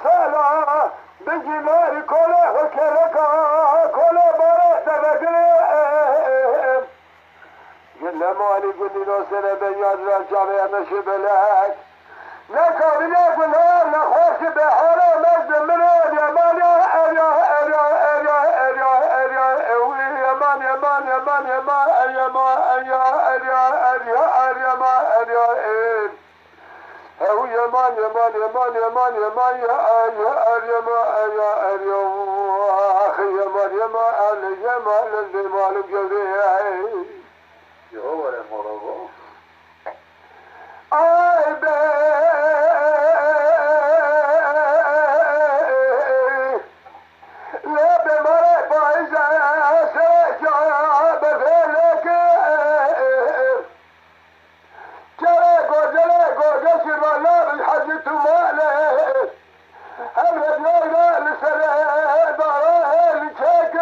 سالا بجمال كله وكركا كله بارك تبقى قلنا مالي قلني لو سنة بياد رجالي مشي بلاك نكابل قلنا نخوش بحالة مجد من اليمان يا يمان يمان يمان يمان يمان يمان هو يمان يمان يمان يمان يمان يا أخي يمان يمان يمان الجمال الجزيري يهو ولا مرضو أي لا بمرة فايزة سيجا بفلك جلق جسر الله بالحج تماله الرجال لسنة ضراه لشكر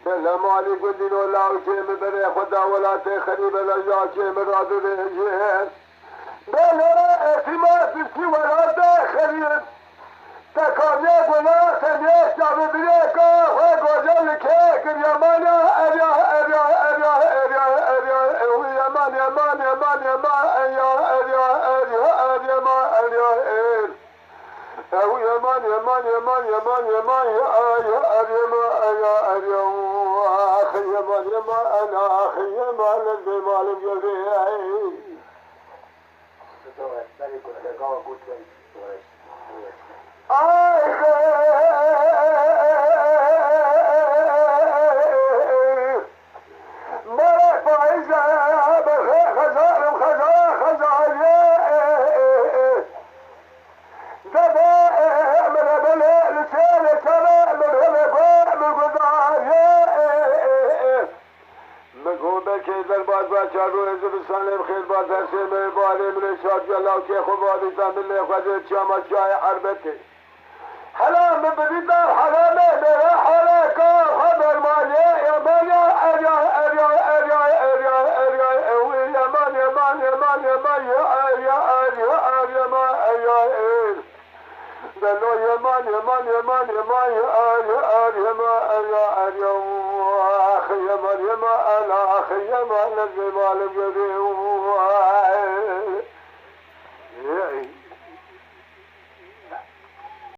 بلا مالي قلني لو لا وشيم بري خدا ولا تخريب لا ياشيم رادو ريجين بلا رأيتي ما تسي ولا تخريب تكامي قنا سنيش جابي بريكا وقوزل كيكر يمانا أريا أريا أريا أريا أريا يمان يمان يمان يمان أريا أريا أريا أريا ما أريا أو يمان يمان يمان يمان يمان يا أريا ما أريا أريا أخي يمان يمان أنا أخي يمان الجمال الجزيري مرة فايزة خزار دبا من بلا لسان سما من هلا من قدار مقوم بكيد الباز باشارو نزل سالم خير باز هسيم بالي من الشاط يلا كي خبادي تامل لي خدت شام شاي حربتي حلا من بديدار حلا من حلاك خبر مالي يا مالي اريا اريا اريا اريا اريا يا مان يا مان يا مان يا مان يا اريا اريا اريا ما اريا قالوا يا مان يا مان يا مان يا مان يا اريا ما اريا اريا اخي يا مان يا مان انا اخي يا مان الجمال الجديد